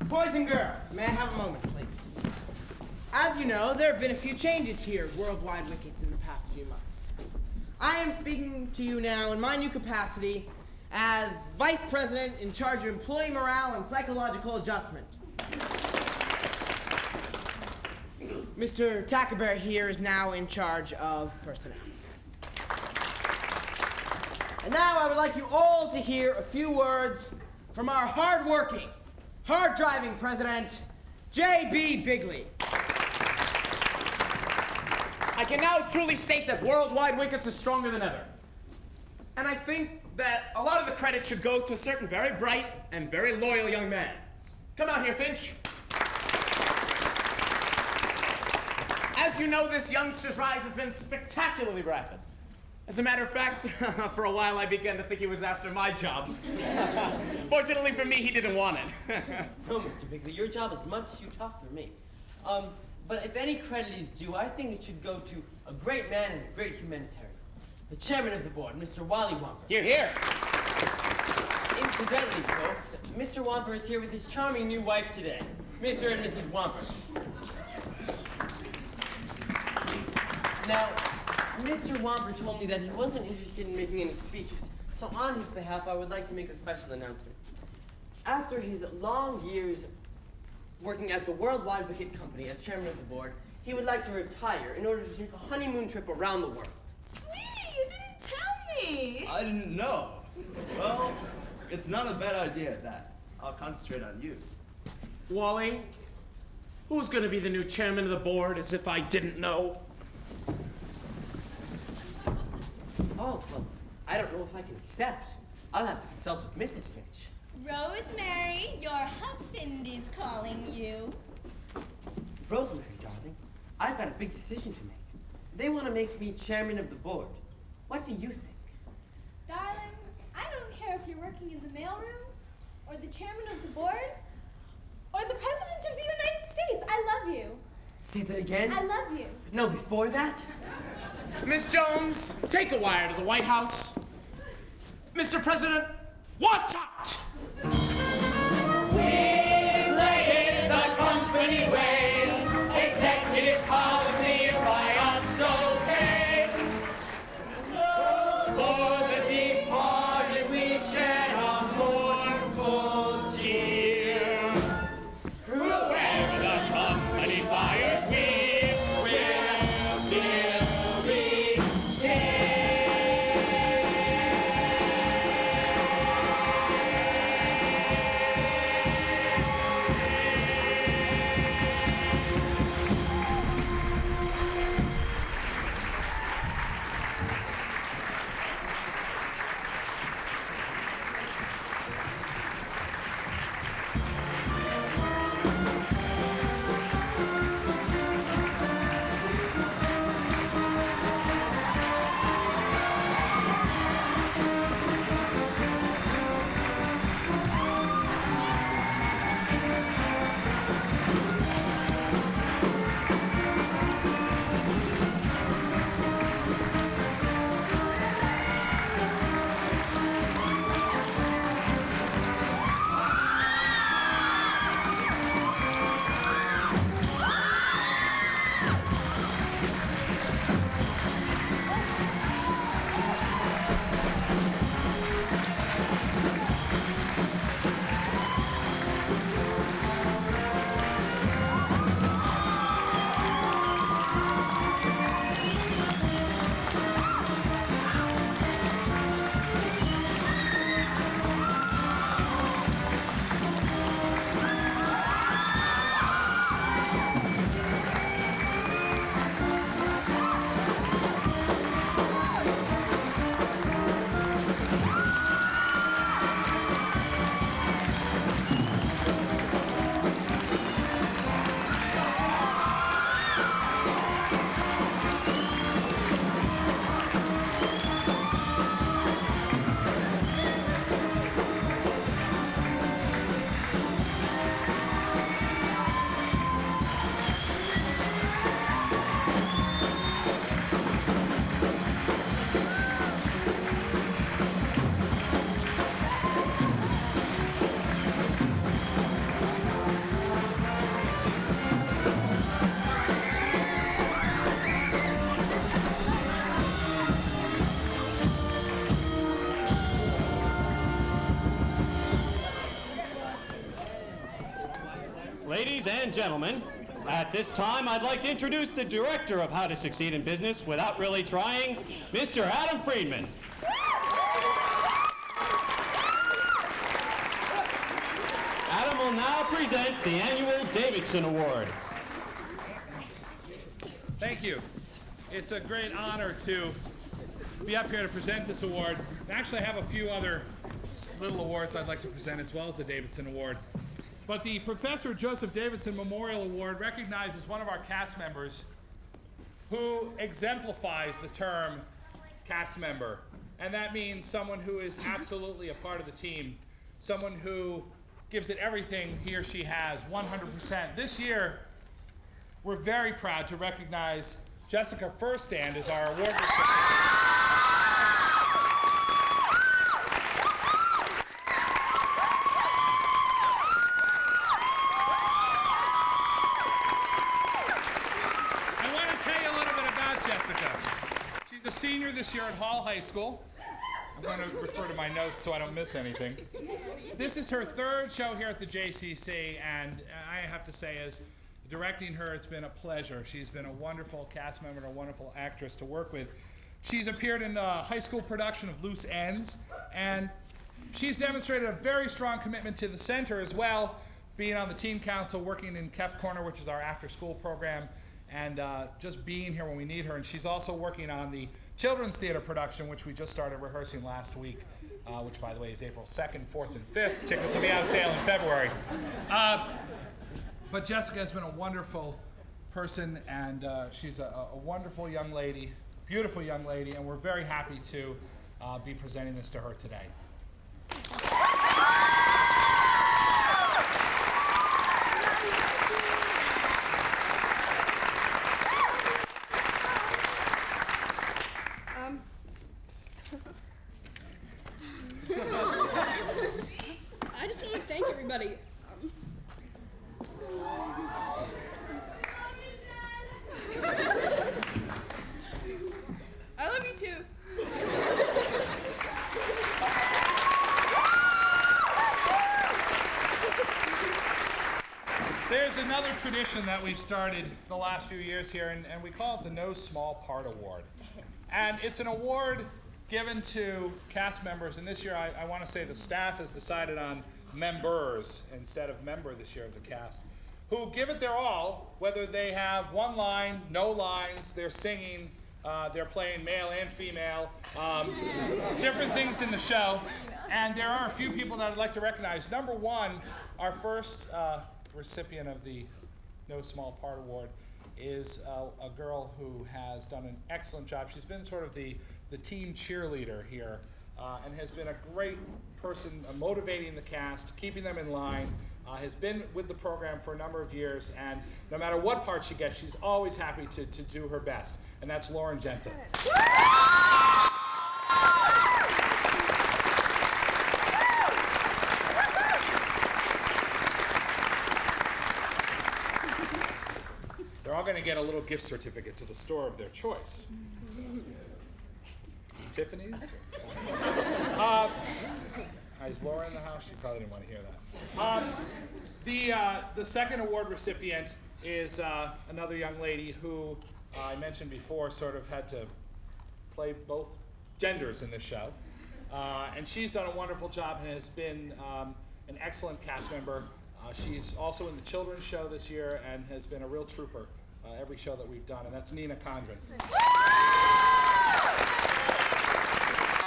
Boys and girls, may I have a moment, please? As you know, there have been a few changes here at Worldwide Wickets in the past few months. I am speaking to you now in my new capacity as Vice President in charge of employee morale and psychological adjustment. Mr. Tackerberry here is now in charge of personnel. And now I would like you all to hear a few words from our hard-working, hard-driving president, J.B. Bigley. I can now truly state that Worldwide Wickets is stronger than ever. And I think that a lot of the credit should go to a certain very bright and very loyal young man. Come out here, Finch. As you know, this youngster's rise has been spectacularly rapid. As a matter of fact, for a while I began to think he was after my job. Fortunately for me, he didn't want it. No, Mr. Bigley, your job is much too tough for me. But if any credit is due, I think it should go to a great man and a great humanitarian. The chairman of the board, Mr. Wally Wamper. Here, here. Incidentally, folks, Mr. Wamper is here with his charming new wife today, Mr. and Mrs. Wamper. Now, Mr. Wamper told me that he wasn't interested in making any speeches, so on his behalf, I would like to make a special announcement. After his long years working at the Worldwide Wicket Company as chairman of the board, he would like to retire in order to take a honeymoon trip around the world. Sweetie, you didn't tell me! I didn't know. Well, it's not a bad idea at that. I'll concentrate on you. Wally, who's going to be the new chairman of the board, as if I didn't know? Oh, well, I don't know if I can accept. I'll have to consult with Mrs. Finch. Rosemary, your husband is calling you. Rosemary, darling, I've got a big decision to make. They want to make me chairman of the board. What do you think? Darling, I don't care if you're working in the mailroom, or the chairman of the board, or the president of the United States. I love you. Say that again? I love you. No, before that? Miss Jones, take a wire to the White House. Mr. President, watch out! We lay it the company way. Executive policy is by us okay. For the departed we shed a mournful tear. Whoever the company fires, we will still retain. Ladies and gentlemen, at this time I'd like to introduce the director of How to Succeed in Business Without Really Trying, Mr. Adam Friedman. Adam will now present the annual Davidson Award. Thank you. It's a great honor to be up here to present this award. Actually, I have a few other little awards I'd like to present as well as the Davidson Award. But the Professor Joseph Davidson Memorial Award recognizes one of our cast members who exemplifies the term cast member. And that means someone who is absolutely a part of the team, someone who gives it everything he or she has, 100%. This year, we're very proud to recognize Jessica Furstand as our award recipient. She's a senior this year at Hall High School. I'm going to refer to my notes so I don't miss anything. This is her third show here at the JCC, and I have to say, as directing her, it's been a pleasure. She's been a wonderful cast member and a wonderful actress to work with. She's appeared in the high school production of Loose Ends, and she's demonstrated a very strong commitment to the center as well, being on the teen council, working in Kef Corner, which is our after-school program, and just being here when we need her. And she's also working on the children's theater production, which we just started rehearsing last week, which, by the way, is April 2nd, 4th, and 5th. Tickets will be on sale in February. But Jessica has been a wonderful person, and she's a wonderful young lady, beautiful young lady, and we're very happy to be presenting this to her today. I just want to thank everybody. I love you too. There's another tradition that we've started the last few years here, and we call it the No Small Part Award. And it's an award given to cast members, and this year I want to say the staff has decided on members instead of member this year of the cast, who give it their all, whether they have one line, no lines, they're singing, they're playing male and female, different things in the show. And there are a few people that I'd like to recognize. Number one, our first recipient of the No Small Part Award is a girl who has done an excellent job. She's been sort of the team cheerleader here, and has been a great person motivating the cast, keeping them in line, has been with the program for a number of years, and no matter what part she gets, she's always happy to do her best, and that's Lauren Genta. They're all going to get a little gift certificate to the store of their choice. Tiffany's? Is Laura in the house? She probably didn't want to hear that. The second award recipient is another young lady who I mentioned before sort of had to play both genders in this show. And she's done a wonderful job and has been an excellent cast member. She's also in the children's show this year and has been a real trooper every show that we've done, and that's Nina Condren.